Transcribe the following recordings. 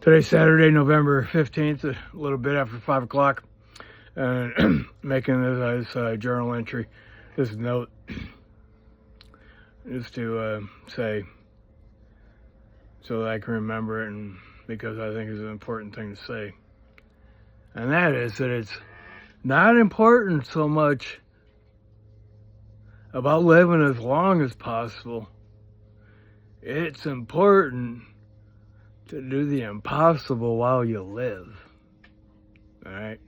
Today's Saturday, November 15th, a little bit after 5 o'clock, and making this journal entry, this note, just to say, so that I can remember it, and because I think it's an important thing to say. And that is that it's not important so much about living as long as possible. It's important to do the impossible while you live. Alright?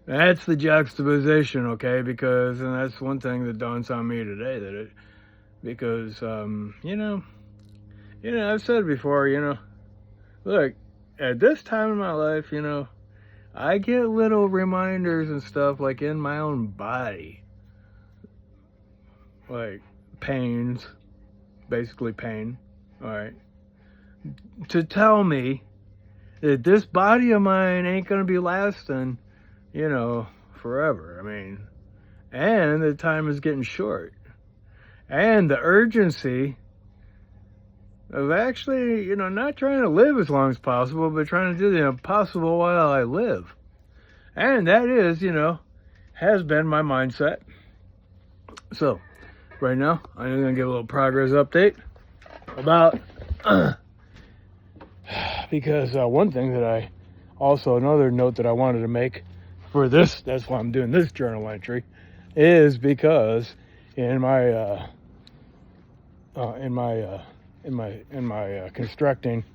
That's the juxtaposition, okay? Because, and that's one thing that dawns on me today, because, I've said before, look, at this time in my life, I get little reminders and stuff, like in my own body, like pains, basically pain, alright, to tell me that this body of mine ain't gonna be lasting, forever. I mean, and the time is getting short. And the urgency of actually, not trying to live as long as possible, but trying to do the impossible while I live. And that is, has been my mindset. So, right now, I'm going to give a little progress update about, because one thing that another note that I wanted to make for this, that's why I'm doing this journal entry, is because in my constructing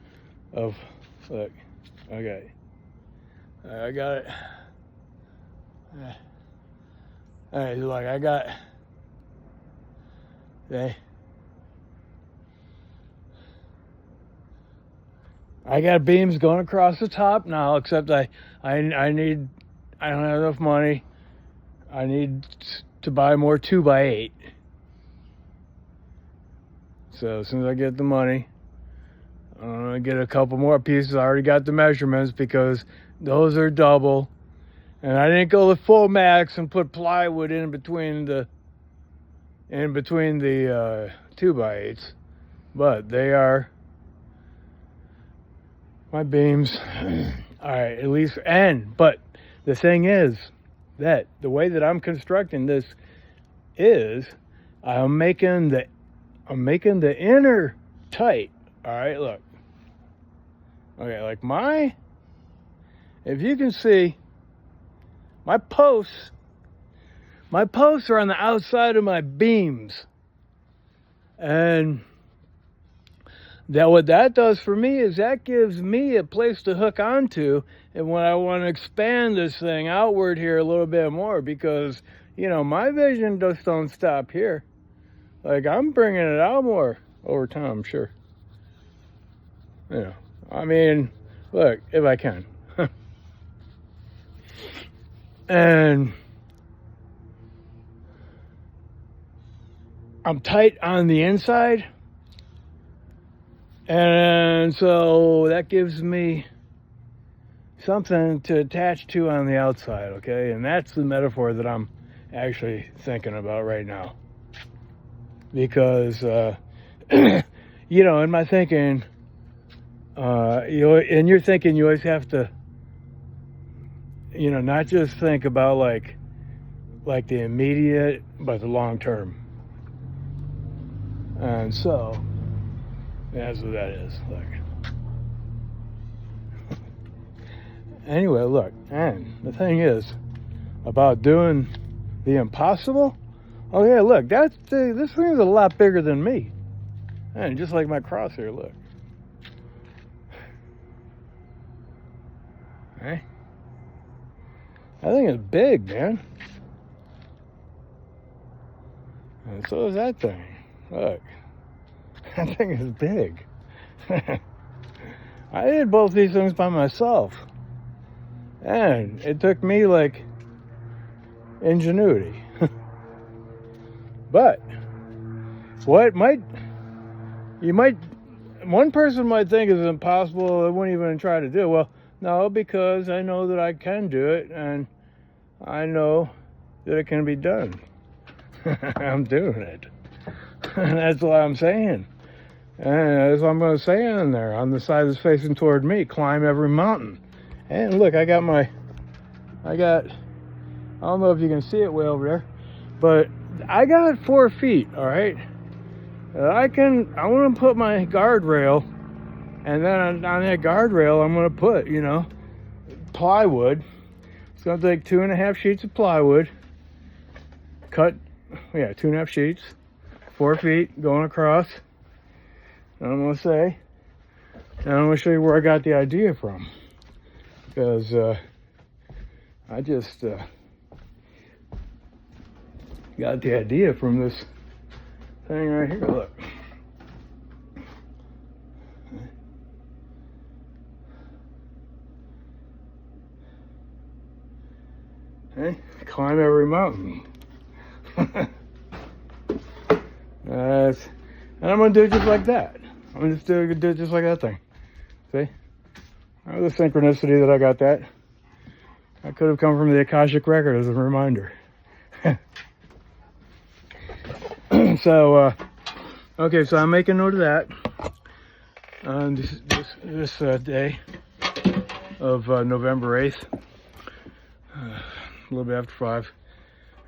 of, look, okay, I got it. All right, like I got, okay, I got beams going across the top now, except I don't have enough money. I need to buy more 2x8. So as soon as I get the money, I'm gonna get a couple more pieces. I already got the measurements because those are double. And I didn't go the full max and put plywood in between the 2x8s, but they are my beams. All right, at least, but the thing is that the way that I'm constructing this is I'm making the inner tight. All right, look. Okay, like if you can see, my posts are on the outside of my beams. And what that does for me is that gives me a place to hook onto, and when I want to expand this thing outward here a little bit more, because, my vision just don't stop here. Like, I'm bringing it out more over time, I'm sure. I mean, look, if I can. And I'm tight on the inside. And so that gives me something to attach to on the outside, okay? And that's the metaphor that I'm actually thinking about right now. Because, in my thinking, in your thinking, you always have to, not just think about like the immediate, but the long term. And so, that's what that is. Like, anyway, look, and the thing is about doing the impossible. Oh yeah, look, this thing is a lot bigger than me. And just like my cross here, look. Hey, that thing is big, man. And so is that thing. Look, that thing is big. I did both these things by myself. And it took me like ingenuity. But one person might think is impossible, they wouldn't even try to do. Well, no, because I know that I can do it, and I know that it can be done. I'm doing it. And that's what I'm saying. And as I'm going to say in there, on the side that's facing toward me, climb every mountain. And look, I don't know if you can see it way over there, but I got 4 feet, all right? I want to put my guardrail, and then on that guardrail, I'm going to put, plywood. It's going to take 2.5 sheets of plywood, cut, 2.5 sheets, 4 feet going across. And I'm going to say, and I'm going to show you where I got the idea from. Because I just got the idea from this thing right here. Look. Okay, climb every mountain. And I'm going to do it just like that. I'm going to do it just like that thing. See? The synchronicity that I got that. That could have come from the Akashic Record as a reminder. So, okay, so I'm making note of that. On this day of November 8th. A little bit after 5.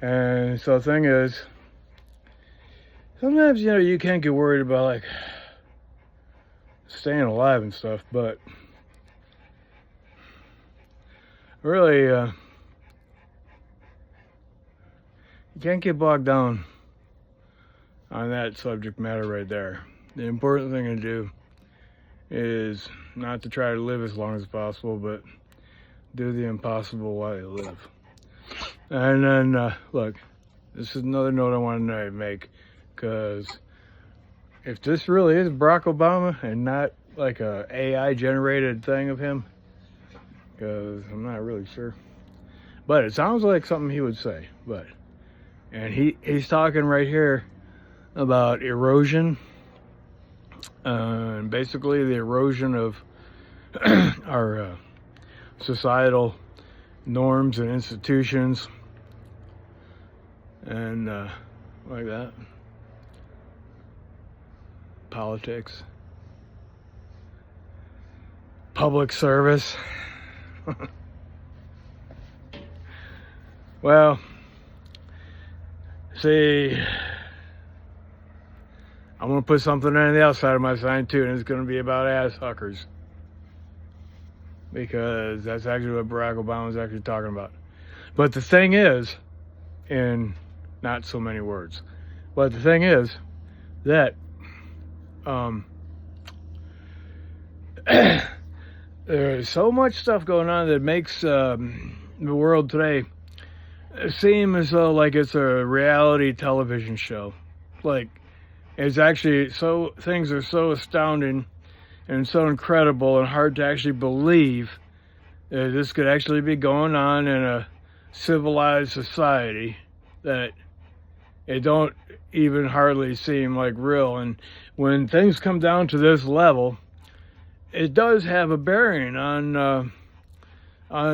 And so the thing is, sometimes, you can't get worried about, like, staying alive and stuff, but really, you can't get bogged down on that subject matter right there. The important thing to do is not to try to live as long as possible, but do the impossible while you live. And then, look, this is another note I want to make, because if this really is Barack Obama and not like a AI generated thing of him, because I'm not really sure, but it sounds like something he would say. And he's talking right here about erosion, and basically the erosion of our societal norms and institutions, and like that, politics, public service. Well, see, I'm going to put something on the outside of my sign too, and it's going to be about ass huckers. Because that's actually what Barack Obama was actually talking about. But the thing is, in not so many words, but the thing is that there's so much stuff going on that makes the world today seem as though like it's a reality television show. Like, it's actually things are so astounding and so incredible and hard to actually believe that this could actually be going on in a civilized society, that it don't even hardly seem like real. And when things come down to this level, it does have a bearing on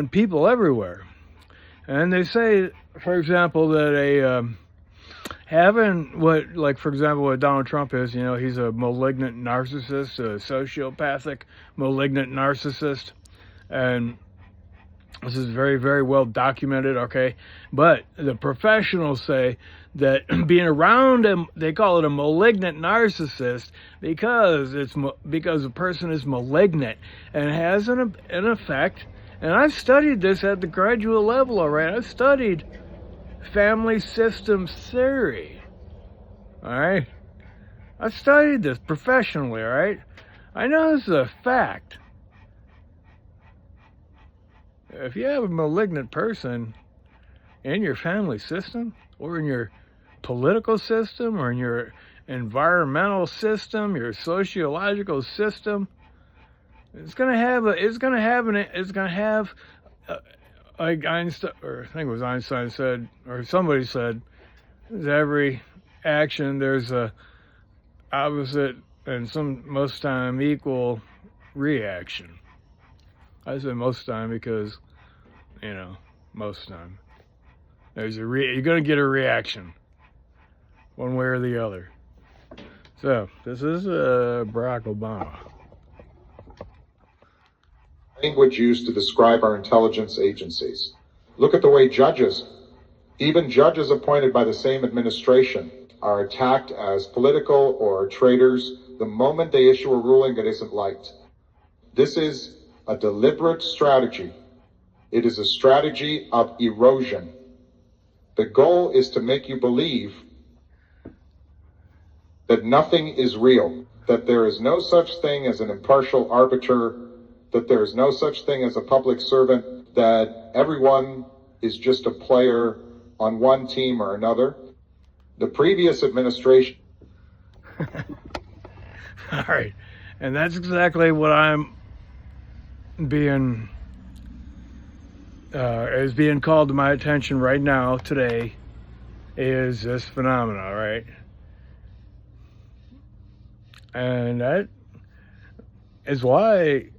people everywhere. And they say, for example, that for example, what Donald Trump is, he's a malignant narcissist, a sociopathic, malignant narcissist. And this is very, very well documented, okay? But the professionals say that being around him, they call it a malignant narcissist because the person is malignant and has an effect. And I've studied this at the graduate level, all right? I've studied family systems theory, all right? I've studied this professionally, all right? I know this is a fact. If you have a malignant person in your family system, or in your political system, or in your environmental system, your sociological system, it's gonna have like Einstein, or I think it was Einstein said, or somebody said, every action there's a opposite and most time equal reaction. I say most time because, most time you're gonna get a reaction, one way or the other. So, this is Barack Obama. Language used to describe our intelligence agencies. Look at the way judges, even judges appointed by the same administration, are attacked as political or traitors the moment they issue a ruling that isn't liked. This is a deliberate strategy. It is a strategy of erosion. The goal is to make you believe that nothing is real, that there is no such thing as an impartial arbiter, that there is no such thing as a public servant, that everyone is just a player on one team or another. The previous administration... All right. And that's exactly what I'm being... is being called to my attention right now, today, is this phenomena, right? And that is why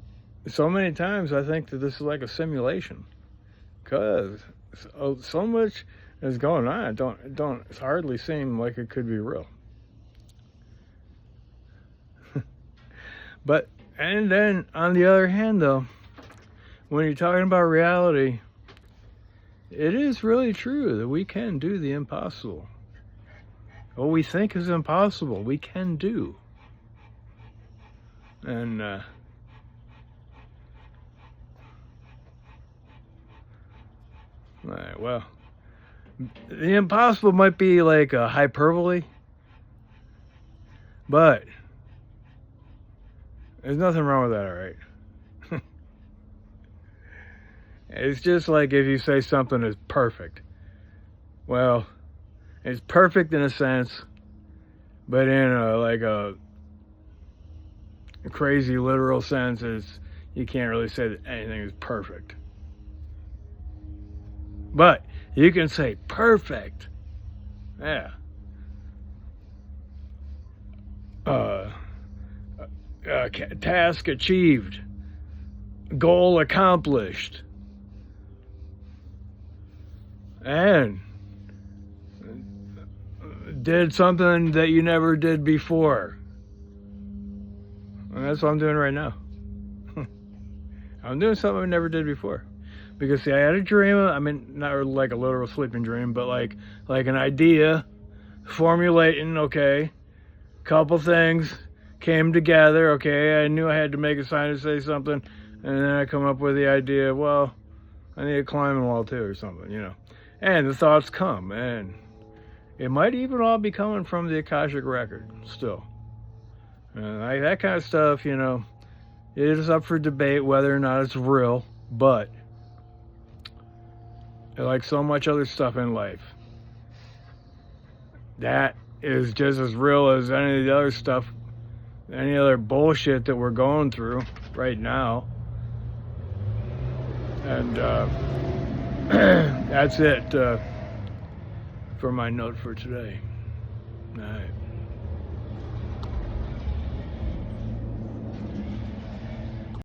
so many times I think that this is like a simulation, because so much is going on. It don't hardly seem like it could be real. But, and then on the other hand though, when you're talking about reality, it is really true that we can do the impossible. What we think is impossible, we can do. And right, well, the impossible might be like a hyperbole, but there's nothing wrong with that, all right? It's just like if you say something is perfect. Well, it's perfect in a sense, but in a crazy literal sense, you can't really say that anything is perfect. But you can say perfect. Yeah. Task achieved. Goal accomplished. And did something that you never did before. And that's what I'm doing right now. I'm doing something I never did before. Because see, I had a dream, I mean, not like a literal sleeping dream, but like an idea, formulating, okay, couple things came together, okay, I knew I had to make a sign to say something, and then I come up with the idea, well, I need a climbing wall too or something, you know. And the thoughts come, and it might even all be coming from the Akashic Record, still. Like that kind of stuff, you know, it is up for debate whether or not it's real, but like so much other stuff in life, that is just as real as any of the other stuff, any other bullshit that we're going through right now. And that's it for my note for today. All right.